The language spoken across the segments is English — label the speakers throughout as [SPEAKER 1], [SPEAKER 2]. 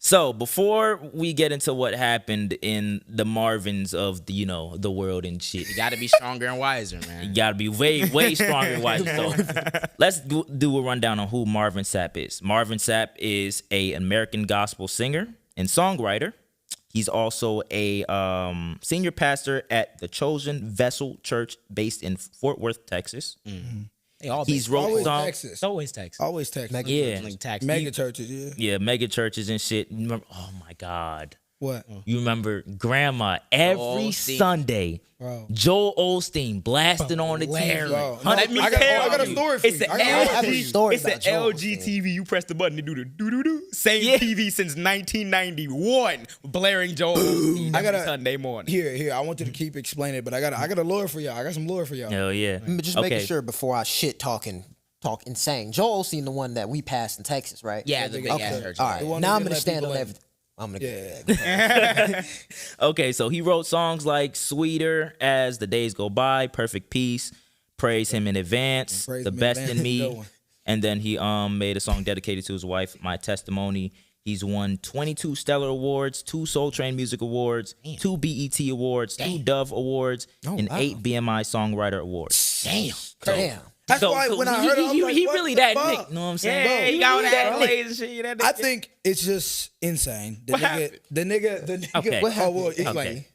[SPEAKER 1] So before we get into what happened in the Marvins of the world and shit,
[SPEAKER 2] You got to be stronger and wiser, man.
[SPEAKER 1] you gotta be way stronger and wiser. So let's do a rundown on who Marvin Sapp is. Marvin Sapp is an American gospel singer and songwriter. He's also a senior pastor at the Chosen Vessel Church based in Fort Worth, Texas.
[SPEAKER 2] Mm-hmm.
[SPEAKER 1] He's wrote
[SPEAKER 3] Always
[SPEAKER 1] songs.
[SPEAKER 3] Texas.
[SPEAKER 2] It's always Texas.
[SPEAKER 3] Always Texas.
[SPEAKER 1] Yeah.
[SPEAKER 2] Like Texas.
[SPEAKER 3] Mega churches, yeah.
[SPEAKER 1] Yeah, mega churches and shit. You remember, oh my God.
[SPEAKER 3] What?
[SPEAKER 1] You remember Grandma every
[SPEAKER 2] Osteen.
[SPEAKER 1] Sunday,
[SPEAKER 3] Bro.
[SPEAKER 1] Joel Osteen blasting on the TV.
[SPEAKER 3] Bro, no,
[SPEAKER 1] Let me
[SPEAKER 3] I got a
[SPEAKER 1] you.
[SPEAKER 3] story for
[SPEAKER 4] It's
[SPEAKER 3] you.
[SPEAKER 4] the
[SPEAKER 3] I have a
[SPEAKER 4] LG.
[SPEAKER 3] story
[SPEAKER 4] It's the
[SPEAKER 3] about Joel
[SPEAKER 4] LG
[SPEAKER 3] Osteen.
[SPEAKER 4] TV. You press the button to do the doo. Same
[SPEAKER 1] Yeah.
[SPEAKER 4] TV since 1991, blaring Joel Osteen
[SPEAKER 3] I
[SPEAKER 4] every
[SPEAKER 3] gotta-
[SPEAKER 4] Sunday morning.
[SPEAKER 3] Here. I want you to keep explaining it, but I got a lawyer for y'all. I got some lawyer for y'all.
[SPEAKER 1] Hell yeah.
[SPEAKER 5] Just making sure before I talk insane. Joel Osteen, the one that we passed in Texas, right?
[SPEAKER 2] Yeah, the big
[SPEAKER 5] Okay.
[SPEAKER 2] ass church.
[SPEAKER 5] All
[SPEAKER 3] The
[SPEAKER 5] right.
[SPEAKER 3] one
[SPEAKER 5] Now
[SPEAKER 3] that
[SPEAKER 5] I'm
[SPEAKER 3] they
[SPEAKER 5] gonna
[SPEAKER 3] let
[SPEAKER 5] stand
[SPEAKER 3] people
[SPEAKER 5] on
[SPEAKER 3] in.
[SPEAKER 5] everything. I'm gonna.
[SPEAKER 3] Yeah.
[SPEAKER 1] Okay, so he wrote songs like Sweeter as the Days Go By, Perfect Peace, Praise Him in Advance,
[SPEAKER 3] Praise
[SPEAKER 1] The
[SPEAKER 3] Him in
[SPEAKER 1] Best
[SPEAKER 3] Advance
[SPEAKER 1] in
[SPEAKER 3] is a good
[SPEAKER 1] Me.
[SPEAKER 3] one.
[SPEAKER 1] And then he made a song dedicated to his wife, My Testimony. He's won 22 Stellar Awards, 2 Soul Train Music Awards, 2 BET Awards, 2 Dove Awards, and 8 BMI Songwriter Awards.
[SPEAKER 5] Damn.
[SPEAKER 3] That's why when I heard it, I was like,
[SPEAKER 1] he
[SPEAKER 3] what
[SPEAKER 1] really
[SPEAKER 3] the
[SPEAKER 1] that
[SPEAKER 3] fuck?
[SPEAKER 1] Nick, you know what I'm saying?
[SPEAKER 4] Yeah, he got all
[SPEAKER 1] really
[SPEAKER 4] that
[SPEAKER 1] that Nick.
[SPEAKER 4] accolades and shit. You know,
[SPEAKER 3] I think it's just insane. The
[SPEAKER 4] happened?
[SPEAKER 3] nigga.
[SPEAKER 1] Okay.
[SPEAKER 3] What happened? Well, explain.
[SPEAKER 1] Okay.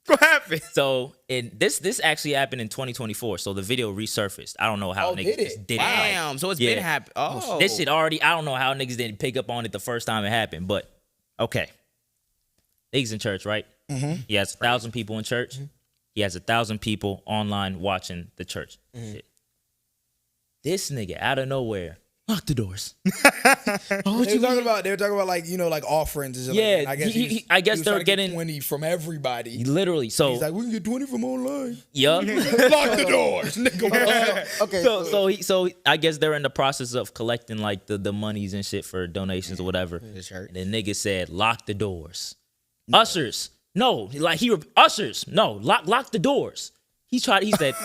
[SPEAKER 4] What happened?
[SPEAKER 1] So this actually happened in 2024. So the video resurfaced. I don't know how
[SPEAKER 3] Oh,
[SPEAKER 1] niggas
[SPEAKER 3] did it?
[SPEAKER 1] just did it.
[SPEAKER 2] Damn. So it's been happening. Oh.
[SPEAKER 1] This shit already, I don't know how niggas didn't pick up on it the first time it happened, but okay. Niggas in church, right? Mm-hmm. He has 1,000 people in church. Mm-hmm. He has 1,000 people online watching the church. Shit. This nigga out of nowhere, lock the doors.
[SPEAKER 3] They were talking about like, like offerings. And
[SPEAKER 1] Yeah,
[SPEAKER 3] like, I guess
[SPEAKER 1] I guess
[SPEAKER 3] he was
[SPEAKER 1] they're
[SPEAKER 3] trying to get
[SPEAKER 1] getting
[SPEAKER 3] 20 from everybody.
[SPEAKER 1] Literally. So
[SPEAKER 3] He's like, we can get 20 from online.
[SPEAKER 1] yup.
[SPEAKER 3] Lock the doors, nigga.
[SPEAKER 5] Okay.
[SPEAKER 1] So I guess they're in the process of collecting like the monies and shit for donations or whatever.
[SPEAKER 2] Sure.
[SPEAKER 1] And the nigga said, lock the doors. Ushers, no. Ushers, no. Lock the doors. He said,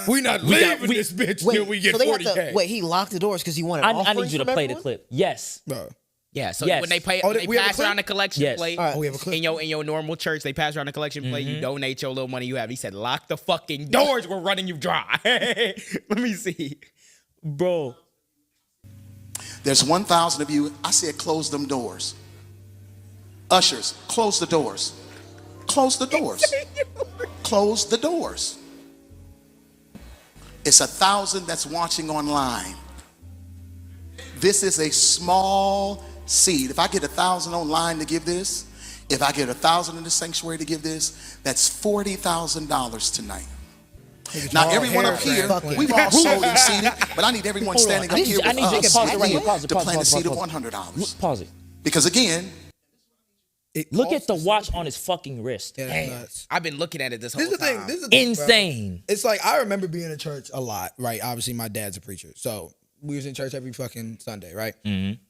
[SPEAKER 3] We not leaving this bitch till we get
[SPEAKER 5] so they
[SPEAKER 3] 40K.
[SPEAKER 5] he locked the doors because he wanted.
[SPEAKER 1] I need you to play the clip. Yes.
[SPEAKER 3] Bro.
[SPEAKER 2] Yeah, so
[SPEAKER 1] Yes.
[SPEAKER 2] when they pay,
[SPEAKER 3] Oh,
[SPEAKER 2] when
[SPEAKER 3] we
[SPEAKER 2] they
[SPEAKER 3] have a
[SPEAKER 2] pass
[SPEAKER 3] clip?
[SPEAKER 2] around the collection
[SPEAKER 1] Yes.
[SPEAKER 2] plate
[SPEAKER 3] All right, we have a clip.
[SPEAKER 2] in your normal church, they pass around the collection plate, you donate your little money you have. He said, lock the fucking doors, we're running you dry. Let me see.
[SPEAKER 1] Bro.
[SPEAKER 6] There's 1,000 of you. I said, close them doors. Ushers, close the doors. Close the doors. Close the doors. It's 1,000 that's watching online. This is a small seed. If I get 1,000 online to give this, if I get 1,000 in the sanctuary to give this, that's $40,000 tonight. Now, everyone up here, we've all sold and seeded, but I need everyone standing up here with
[SPEAKER 1] I need you to
[SPEAKER 6] us
[SPEAKER 1] pause it right here. Pause it.
[SPEAKER 6] to plant a seed of
[SPEAKER 1] Pause
[SPEAKER 6] $100.
[SPEAKER 1] Pause it.
[SPEAKER 6] Because again,
[SPEAKER 1] Look at the watch on his fucking wrist.
[SPEAKER 3] Yeah, that's nuts.
[SPEAKER 2] I've been looking at it this whole
[SPEAKER 3] This is the
[SPEAKER 2] time.
[SPEAKER 3] thing. This is the thing, bro.
[SPEAKER 1] Insane.
[SPEAKER 3] It's like I remember being in church a lot, right? Obviously, my dad's a preacher, so we was in church every fucking Sunday, right? And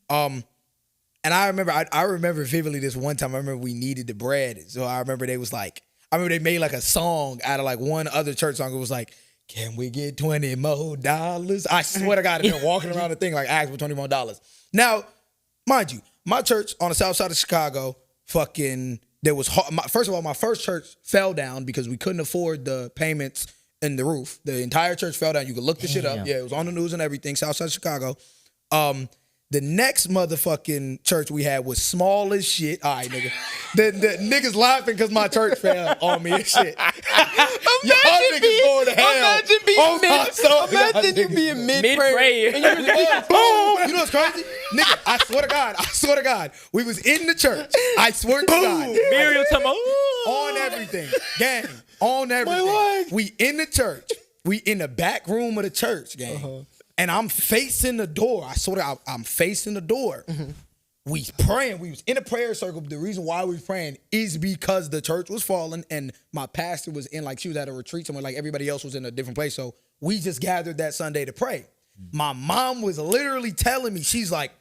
[SPEAKER 3] I remember vividly this one time. I remember we needed the bread, so I remember they made like a song out of like one other church song. It was like, "Can we get $20 more?" I swear to God, I've been walking around the thing like ask for $20 more. Now, mind you, my church on the south side of Chicago, there was first of all, my first church fell down because we couldn't afford the payments in the roof. The entire church fell down. You can look the shit up. Yeah, it was on the news and everything. Southside of Chicago. The next motherfucking church we had was small as shit. All right, nigga. The niggas laughing because my church fell on me and shit. Y'all niggas going to hell. Imagine you being
[SPEAKER 1] Mid-prayer.
[SPEAKER 3] and you just boom. You know what's crazy? Nigga, I swear to God, we was in the church. I swear to God.
[SPEAKER 1] Miriam talking about,
[SPEAKER 3] On everything. Gang. On everything. We in the church. We in the back room of the church, gang. And I'm facing the door. I swear to God, I'm facing the door. We praying. We was in a prayer circle. The reason why we was praying is because the church was falling and my pastor was she was at a retreat somewhere, like everybody else was in a different place. So we just gathered that Sunday to pray. My mom was literally telling me, she's like,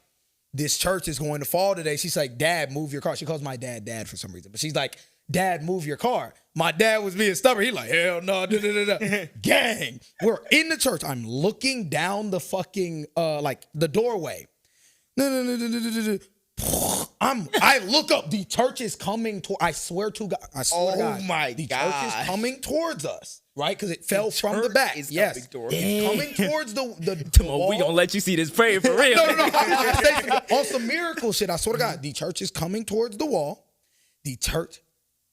[SPEAKER 3] this church is going to fall today. She's like, Dad, move your car. She calls my dad for some reason. But she's like, Dad, move your car. My dad was being stubborn. He like, hell no, gang. We're in the church. I'm looking down the fucking, the doorway. I look up. The church is coming to. I swear to God. I swear to God.
[SPEAKER 2] my
[SPEAKER 3] the
[SPEAKER 2] God.
[SPEAKER 3] church is coming towards us, right? Because it fell from the back.
[SPEAKER 2] is
[SPEAKER 3] Yes,
[SPEAKER 2] coming towards
[SPEAKER 3] it's coming towards the
[SPEAKER 1] Come on,
[SPEAKER 3] wall.
[SPEAKER 1] we gonna let you see this prayer for real.
[SPEAKER 3] No. On some miracle shit. I swear to God, the church is coming towards the wall. The church,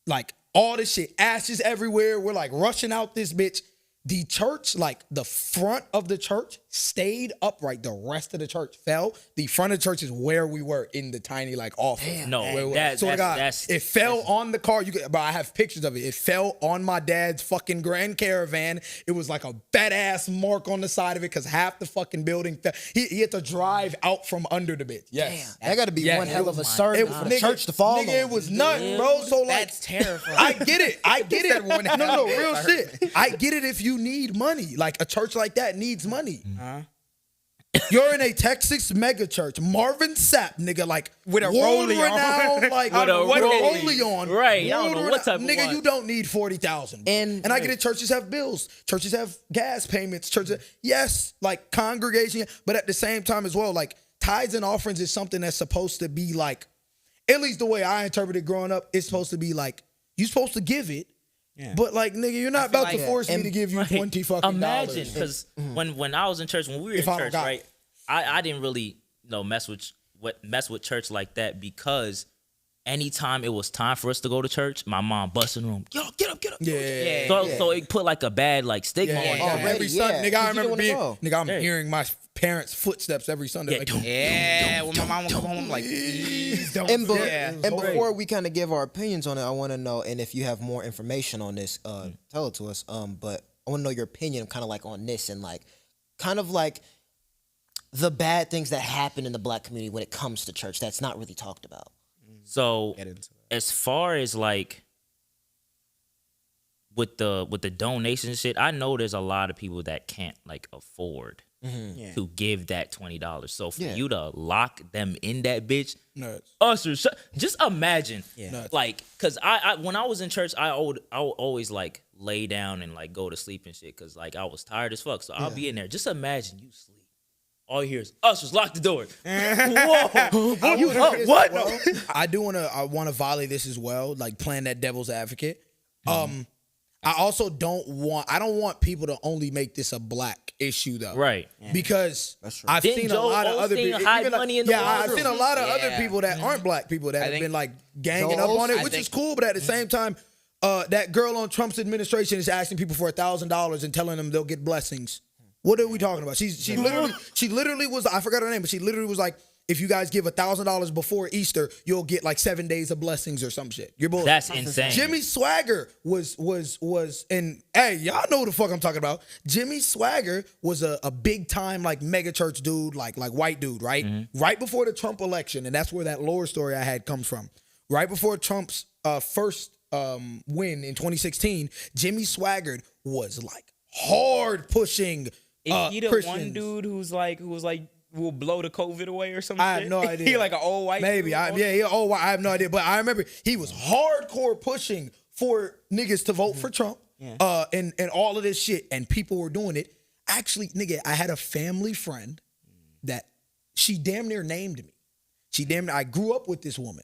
[SPEAKER 3] like all this shit, ashes everywhere. We're like rushing out this bitch. The church, like the front of the church, stayed upright. The rest of the church fell. The front of the church is where we were in the tiny like office.
[SPEAKER 1] No,
[SPEAKER 3] Where we were.
[SPEAKER 1] that-
[SPEAKER 3] Swear to God,
[SPEAKER 1] that's-
[SPEAKER 3] it fell on the car. But I have pictures of it. It fell on my dad's fucking Grand Caravan. It was like a badass mark on the side of it because half the fucking building fell. He had to drive out from under the bitch. Yes.
[SPEAKER 5] That got to be
[SPEAKER 3] Yes.
[SPEAKER 5] one hell of a
[SPEAKER 3] It
[SPEAKER 5] sermon
[SPEAKER 3] was
[SPEAKER 5] for the church to fall
[SPEAKER 3] nigga,
[SPEAKER 5] on.
[SPEAKER 3] it was nuts, bro. So like,
[SPEAKER 2] That's terrifying.
[SPEAKER 3] I get it. No, real shit. I get it if you need money. Like a church like that needs money. You're in a Texas mega church. Marvin Sapp, nigga, like
[SPEAKER 2] With a
[SPEAKER 3] world
[SPEAKER 2] rollie on.
[SPEAKER 3] renowned, like
[SPEAKER 1] With a rollie.
[SPEAKER 3] on.
[SPEAKER 1] Right, I don't know
[SPEAKER 3] World
[SPEAKER 1] what type of
[SPEAKER 3] nigga,
[SPEAKER 1] one.
[SPEAKER 3] you don't need 40,000. And I get it. Churches have bills. Churches have gas payments. Churches, yes, like congregation, but at the same time as well, like tithes and offerings is something that's supposed to be like, at least the way I interpreted growing up, it's supposed to be like you're supposed to give it.
[SPEAKER 2] Yeah.
[SPEAKER 3] But like, nigga, you're not about to
[SPEAKER 2] like-
[SPEAKER 3] force me to give you 20 fucking
[SPEAKER 1] Imagine,
[SPEAKER 3] dollars.
[SPEAKER 1] because when I was in church, when we were in
[SPEAKER 3] If I don't
[SPEAKER 1] church,
[SPEAKER 3] got
[SPEAKER 1] right,
[SPEAKER 3] it.
[SPEAKER 1] I didn't really mess with church like that because anytime it was time for us to go to church, my mom busted in the room. Yo, get up.
[SPEAKER 3] Yeah.
[SPEAKER 1] So it put like a bad like stigma on it.
[SPEAKER 5] Already,
[SPEAKER 3] Every Sunday,
[SPEAKER 5] yeah,
[SPEAKER 3] nigga, I
[SPEAKER 5] 'cause you
[SPEAKER 3] remember
[SPEAKER 5] don't wanna
[SPEAKER 3] being,
[SPEAKER 5] go.
[SPEAKER 3] nigga, I'm hearing my parents' footsteps every Sunday.
[SPEAKER 1] Yeah,
[SPEAKER 3] Like,
[SPEAKER 1] don't-
[SPEAKER 2] Yeah, when my mom would come home, I'm like, please don't.
[SPEAKER 5] And,
[SPEAKER 2] Yeah.
[SPEAKER 5] before we kind of give our opinions on it, I want to know, and if you have more information on this, tell it to us. But I want to know your opinion, kind of like on this, and like, kind of like the bad things that happen in the black community when it comes to church that's not really talked about.
[SPEAKER 1] So
[SPEAKER 2] Get into it.
[SPEAKER 1] as far as like with the donation shit, I know there's a lot of people that can't like afford
[SPEAKER 2] Yeah.
[SPEAKER 1] to give that $20. So for
[SPEAKER 5] Yeah.
[SPEAKER 1] you to lock them in that bitch,
[SPEAKER 3] nuts.
[SPEAKER 1] Usher, just imagine,
[SPEAKER 3] Nuts.
[SPEAKER 1] like, cause I when I was in church, I would always like lay down and like go to sleep and shit, cause like I was tired as fuck. So I'll be in there. Just imagine you sleep. All you hear is Usher's lock the door. Whoa, you up? What?
[SPEAKER 3] I want to volley this as well, like playing that devil's advocate. I also don't want people to only make this a black issue though.
[SPEAKER 1] Right.
[SPEAKER 3] Because I've
[SPEAKER 1] Didn't
[SPEAKER 3] seen a
[SPEAKER 1] Joel
[SPEAKER 3] lot of other
[SPEAKER 1] Osteen
[SPEAKER 3] people.
[SPEAKER 1] hide
[SPEAKER 3] even like-
[SPEAKER 1] money in the
[SPEAKER 3] I've
[SPEAKER 1] ballroom?
[SPEAKER 3] seen a lot of other
[SPEAKER 2] Yeah.
[SPEAKER 3] people that aren't black people that have
[SPEAKER 2] think
[SPEAKER 3] been like ganging
[SPEAKER 5] Joel
[SPEAKER 3] up on it,
[SPEAKER 2] Osteen-
[SPEAKER 3] which
[SPEAKER 2] I
[SPEAKER 3] is
[SPEAKER 2] think-
[SPEAKER 3] cool. But at the same time, that girl on Trump's administration is asking people for $1,000 and telling them they'll get blessings. What are we talking about? She literally was, I forgot her name, but she literally was like, if you guys give $1,000 before Easter, you'll get like 7 days of blessings or some shit. You're bullshit.
[SPEAKER 1] That's insane.
[SPEAKER 3] Jimmy Swagger was, and hey, y'all know what the fuck I'm talking about. Jimmy Swagger was a big time like mega church dude, like white dude, right? Right before the Trump election, and that's where that lore story I had comes from. Right before Trump's first win in 2016, Jimmy Swagger was like hard pushing.
[SPEAKER 2] Is he the
[SPEAKER 3] Christians.
[SPEAKER 2] one dude who was like, will blow the COVID away or something?
[SPEAKER 3] I have no idea.
[SPEAKER 2] He like an old white
[SPEAKER 3] Maybe.
[SPEAKER 2] dude?
[SPEAKER 3] I have no idea. But I remember he was hardcore pushing for niggas to vote for Trump. And all of this shit. And people were doing it. Actually, nigga, I had a family friend that she damn near named me. I grew up with this woman.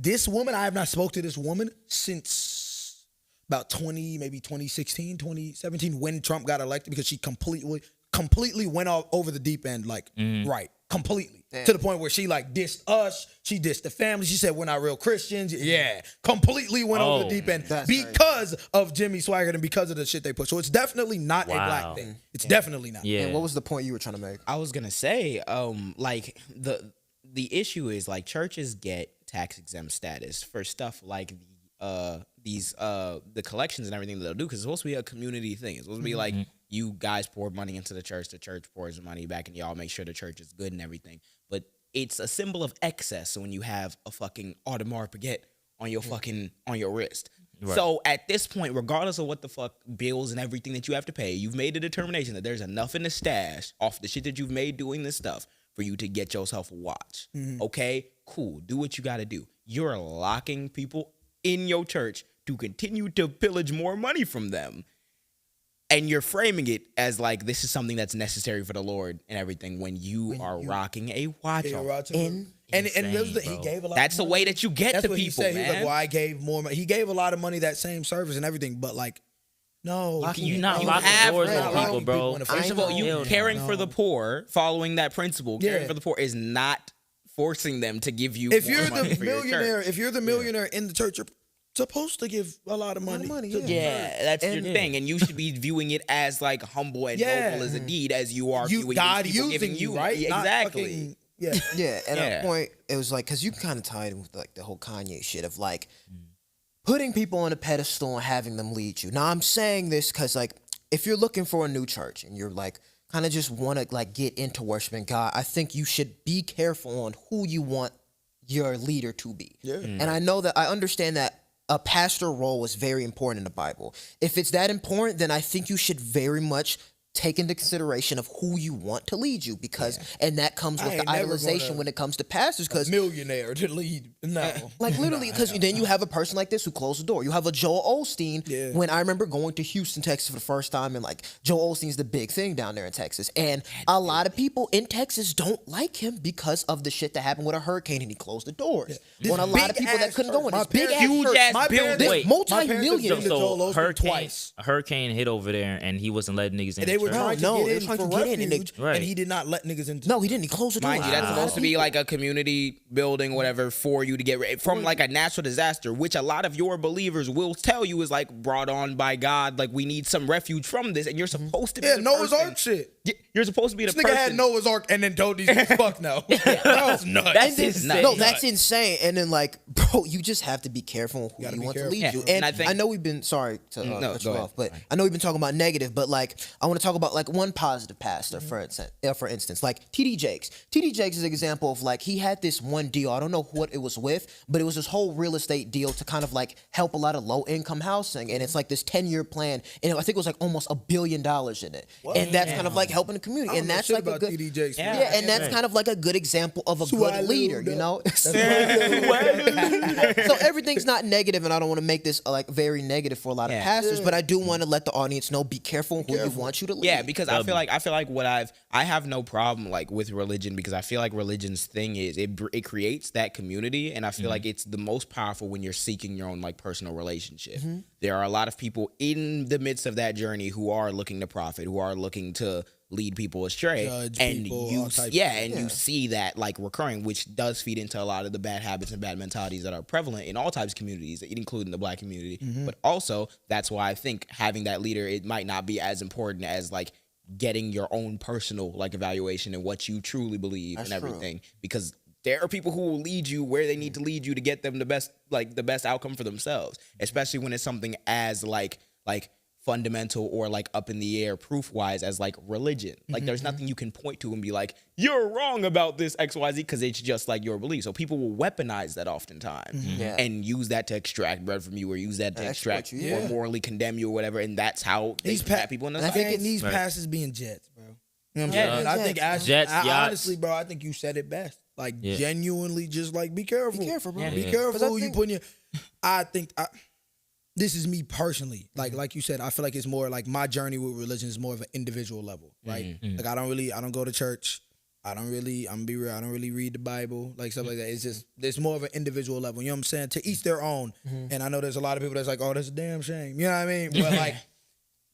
[SPEAKER 3] This woman, I have not spoke to this woman since about 2016, 2017, when Trump got elected, because she completely went all over the deep end, like, right, completely. To the point where she, like, dissed us, she dissed the family, she said we're not real Christians, completely went over the deep end because of Jimmy Swagger and because of the shit they put. So it's definitely not a black thing. It's definitely not.
[SPEAKER 1] Yeah.
[SPEAKER 5] And what was the point you were trying to make?
[SPEAKER 2] I was gonna say, like the issue is like churches get tax exempt status for stuff like the collections and everything that they'll do, because it's supposed to be a community thing. It's supposed to be like you guys pour money into the church pours money back, and y'all make sure the church is good and everything. But it's a symbol of excess. So when you have a fucking Audemars Piguet on your fucking on your wrist.
[SPEAKER 1] Right.
[SPEAKER 2] So at this point, regardless of what the fuck bills and everything that you have to pay, you've made a determination that there's enough in the stash off the shit that you've made doing this stuff for you to get yourself a watch. Okay, cool. Do what you got to do. You're locking people in your church to continue to pillage more money from them. and you're framing it as like this is something that's necessary for the Lord and everything when you are rocking a watch.
[SPEAKER 3] Yeah,
[SPEAKER 2] on.
[SPEAKER 3] Roger.
[SPEAKER 5] In
[SPEAKER 3] and
[SPEAKER 1] Insane,
[SPEAKER 3] he
[SPEAKER 1] bro.
[SPEAKER 3] gave a lot.
[SPEAKER 2] That's
[SPEAKER 3] of
[SPEAKER 2] the
[SPEAKER 3] money.
[SPEAKER 2] way that you get
[SPEAKER 3] That's
[SPEAKER 2] to
[SPEAKER 3] what he
[SPEAKER 2] people,
[SPEAKER 3] said.
[SPEAKER 2] man.
[SPEAKER 3] He was like, well, I gave more money. He gave a lot of money that same service and everything, but like, no,
[SPEAKER 1] You not
[SPEAKER 2] You
[SPEAKER 1] locking
[SPEAKER 2] have
[SPEAKER 1] doors
[SPEAKER 2] right.
[SPEAKER 1] on
[SPEAKER 2] Locking
[SPEAKER 1] people, bro.
[SPEAKER 3] people in the
[SPEAKER 2] First of all,
[SPEAKER 3] Hell
[SPEAKER 2] you
[SPEAKER 1] no.
[SPEAKER 2] caring for the poor, following that principle, caring
[SPEAKER 3] Yeah.
[SPEAKER 2] for the poor is not forcing them to give you.
[SPEAKER 3] If
[SPEAKER 2] more
[SPEAKER 3] you're
[SPEAKER 2] money
[SPEAKER 3] the
[SPEAKER 2] for your church.
[SPEAKER 3] millionaire, if you're the millionaire in the church, you're supposed to give a lot of money. to the
[SPEAKER 2] Yeah, that's your
[SPEAKER 5] And-
[SPEAKER 2] thing, and you should be viewing it as like humble and
[SPEAKER 3] Yeah.
[SPEAKER 2] noble as a deed as you are
[SPEAKER 3] You
[SPEAKER 2] viewing
[SPEAKER 3] God
[SPEAKER 2] these people
[SPEAKER 3] using
[SPEAKER 2] giving
[SPEAKER 3] you, right?
[SPEAKER 2] Yeah,
[SPEAKER 3] Not
[SPEAKER 2] exactly.
[SPEAKER 3] fucking- yeah.
[SPEAKER 5] Yeah, at
[SPEAKER 2] Yeah.
[SPEAKER 5] a point, it was like, because you can kind of tie it with like the whole Kanye shit of like putting people on a pedestal and having them lead you. Now, I'm saying this because, like, if you're looking for a new church and you're like, kind of just want to like get into worshiping God, I think you should be careful on who you want your leader to be.
[SPEAKER 3] Yeah.
[SPEAKER 5] And I know that I understand that a pastor role is very important in the Bible. If it's that important, then I think you should very much take into consideration of who you want to lead you because and that comes
[SPEAKER 3] I
[SPEAKER 5] with the
[SPEAKER 3] ain't never
[SPEAKER 5] idolization
[SPEAKER 3] gonna-
[SPEAKER 5] when it comes to pastors because
[SPEAKER 3] Millionaire to lead. No.
[SPEAKER 5] like literally, because then you have a person like this who closed the door. You have a Joel Osteen.
[SPEAKER 3] Yeah.
[SPEAKER 5] When I remember going to Houston, Texas for the first time, and like Joel Osteen's the big thing down there in Texas, and a lot of people in Texas don't like him because of the shit that happened with a hurricane, and he closed the doors on a lot of people that couldn't go in. This big ass
[SPEAKER 2] huge
[SPEAKER 5] church.
[SPEAKER 2] ass
[SPEAKER 3] My
[SPEAKER 2] building.
[SPEAKER 3] parents-
[SPEAKER 5] This
[SPEAKER 1] Wait,
[SPEAKER 5] multi-million.
[SPEAKER 3] been to Joel Osteen
[SPEAKER 1] hurricane,
[SPEAKER 3] twice.
[SPEAKER 1] a hurricane hit over there, and he wasn't letting niggas in.
[SPEAKER 3] They
[SPEAKER 1] the
[SPEAKER 3] were
[SPEAKER 1] church.
[SPEAKER 3] trying to
[SPEAKER 5] No,
[SPEAKER 3] get
[SPEAKER 5] they were
[SPEAKER 3] in
[SPEAKER 5] trying
[SPEAKER 3] for
[SPEAKER 5] to get in, and
[SPEAKER 3] refuge,
[SPEAKER 1] Right.
[SPEAKER 3] and he did not let niggas into.
[SPEAKER 5] No, he didn't. He closed the door.
[SPEAKER 2] Mind you, that's
[SPEAKER 1] Wow.
[SPEAKER 2] supposed to be like a community building, whatever, for you to get from like a natural disaster, which a lot of your believers will tell you is like brought on by God. Like we need some refuge from this, and you're supposed to be
[SPEAKER 3] Yeah,
[SPEAKER 2] the
[SPEAKER 3] Noah's
[SPEAKER 2] person-
[SPEAKER 3] Ark shit.
[SPEAKER 2] You're supposed to be the
[SPEAKER 3] This nigga
[SPEAKER 2] person.
[SPEAKER 3] had Noah's Ark and then told these niggas, fuck no. That's nuts.
[SPEAKER 1] That's
[SPEAKER 5] And
[SPEAKER 1] insane.
[SPEAKER 5] then, no, that's insane. And then, like, bro, you just have to be careful on who
[SPEAKER 3] gotta
[SPEAKER 5] you
[SPEAKER 3] be
[SPEAKER 5] want to
[SPEAKER 3] careful.
[SPEAKER 5] lead
[SPEAKER 2] Yeah,
[SPEAKER 5] you.
[SPEAKER 2] and
[SPEAKER 5] And
[SPEAKER 2] I think-
[SPEAKER 5] I know we've been sorry to
[SPEAKER 2] No,
[SPEAKER 5] cut you
[SPEAKER 2] go ahead.
[SPEAKER 5] off, but I know we've been talking about negative. But like, I want to talk about like one positive pastor for instance, like TD Jakes. TD Jakes is an example of like he had this one deal. I don't know what it was with, but it was this whole real estate deal to kind of like help a lot of low income housing, and it's like this 10-year plan, and I think it was like almost $1 billion in it, and that's kind of like helping the community, and that's like a good.
[SPEAKER 3] TD Jakes.
[SPEAKER 5] Yeah, and that's kind of like a good example of a good leader, you know? So everything's not negative, and I don't want to make this like very negative for a lot of pastors, but I do want to let the audience know, be careful who you want you to lead.
[SPEAKER 2] Yeah, because I feel like what I have no problem like with religion because I feel like religion's thing is it creates that community, and I feel like it's the most powerful when you're seeking your own like personal relationship. There are a lot of people in the midst of that journey who are looking to profit, who are looking to lead people astray,
[SPEAKER 3] Judge
[SPEAKER 2] and
[SPEAKER 3] people,
[SPEAKER 2] you
[SPEAKER 3] all types
[SPEAKER 2] you see that like recurring, which does feed into a lot of the bad habits and bad mentalities that are prevalent in all types of communities, including the Black community. But also that's why I think having that leader, it might not be as important as like getting your own personal like evaluation and what you truly believe and everything, because there are people who will lead you where they need to lead you to get them the best outcome for themselves, especially when it's something as like fundamental or like up in the air proof wise as like religion. Like there's nothing you can point to and be like, you're wrong about this XYZ, because it's just like your belief. So people will weaponize that oftentimes
[SPEAKER 5] Yeah.
[SPEAKER 2] and use that to extract bread from you, or use that to extract
[SPEAKER 5] exploit you,
[SPEAKER 2] or
[SPEAKER 5] yeah.
[SPEAKER 2] morally condemn you or whatever. And that's how they
[SPEAKER 3] These
[SPEAKER 2] pat people in the
[SPEAKER 5] and I
[SPEAKER 2] side.
[SPEAKER 5] think
[SPEAKER 3] And these
[SPEAKER 1] Right.
[SPEAKER 3] pastors being jets, bro. You know what I'm
[SPEAKER 2] Yeah,
[SPEAKER 3] saying? I think
[SPEAKER 1] Jets, yachts.
[SPEAKER 3] honestly, bro, I think you said it best. Like
[SPEAKER 1] Yeah.
[SPEAKER 3] genuinely, just like be careful.
[SPEAKER 5] Be careful, bro.
[SPEAKER 3] Be
[SPEAKER 1] Yeah.
[SPEAKER 3] careful
[SPEAKER 5] 'Cause I
[SPEAKER 3] who you
[SPEAKER 5] think-
[SPEAKER 3] put in your. I think this is me personally. Like you said, I feel like it's more like my journey with religion is more of an individual level, right? Like I don't go to church. I'm gonna be real. I don't really read the Bible, like stuff like that. It's more of an individual level. You know what I'm saying? To each their own. And I know there's a lot of people that's like, oh, that's a damn shame. You know what I mean? But like,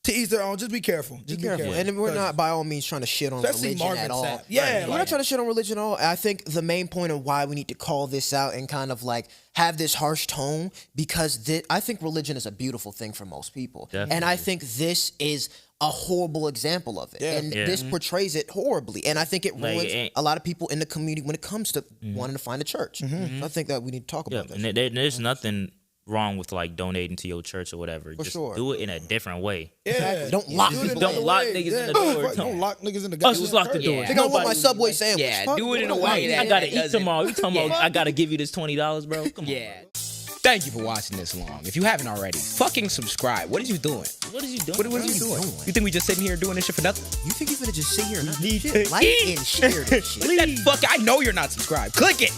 [SPEAKER 3] to each their own. Just be careful. Just
[SPEAKER 5] Be careful. And we're not by all means trying to shit on
[SPEAKER 3] Especially
[SPEAKER 5] religion
[SPEAKER 3] Marvin
[SPEAKER 5] at all.
[SPEAKER 3] Sapp. Yeah,
[SPEAKER 5] We're not trying to shit on religion at all. I think the main point of why we need to call this out and kind of like have this harsh tone, because I think religion is a beautiful thing for most people.
[SPEAKER 1] Definitely.
[SPEAKER 5] And I think this is a horrible example of it. And
[SPEAKER 1] Yeah.
[SPEAKER 5] this portrays it horribly. And I think it
[SPEAKER 1] Like,
[SPEAKER 5] ruins a lot of people in the community when it comes to wanting to find a church. I think that we need to talk
[SPEAKER 1] Yeah,
[SPEAKER 5] about that.
[SPEAKER 1] and there's nothing wrong with like donating to your church or whatever. Just
[SPEAKER 5] sure.
[SPEAKER 1] do it in a different way.
[SPEAKER 3] Yeah.
[SPEAKER 5] Don't lock
[SPEAKER 3] Do it in
[SPEAKER 5] people
[SPEAKER 3] the
[SPEAKER 1] Don't lock
[SPEAKER 3] way.
[SPEAKER 1] niggas in the
[SPEAKER 3] Yeah.
[SPEAKER 1] door.
[SPEAKER 3] Fuck, Don't lock niggas in the
[SPEAKER 1] Us just lock the doors.
[SPEAKER 5] They gonna want my
[SPEAKER 1] Nobody-
[SPEAKER 5] Subway sandwich.
[SPEAKER 2] Yeah,
[SPEAKER 5] Fuck,
[SPEAKER 2] do it in a
[SPEAKER 5] don't
[SPEAKER 2] way
[SPEAKER 5] lock
[SPEAKER 2] that
[SPEAKER 1] I gotta
[SPEAKER 2] it
[SPEAKER 1] eat
[SPEAKER 2] doesn't-
[SPEAKER 1] tomorrow. You talking about I gotta give you this $20, bro? Come on.
[SPEAKER 2] Yeah. Thank you for watching this long. If you haven't already, fucking subscribe. What are you doing?
[SPEAKER 1] What is you doing?
[SPEAKER 2] What are you doing? You think we just sitting here doing this shit for nothing?
[SPEAKER 5] You think you're gonna just sit here and not do
[SPEAKER 2] Need
[SPEAKER 5] shit?
[SPEAKER 2] to
[SPEAKER 5] Like
[SPEAKER 2] eat.
[SPEAKER 5] and share this shit.
[SPEAKER 2] Click that fuck. I know you're not subscribed. Click it.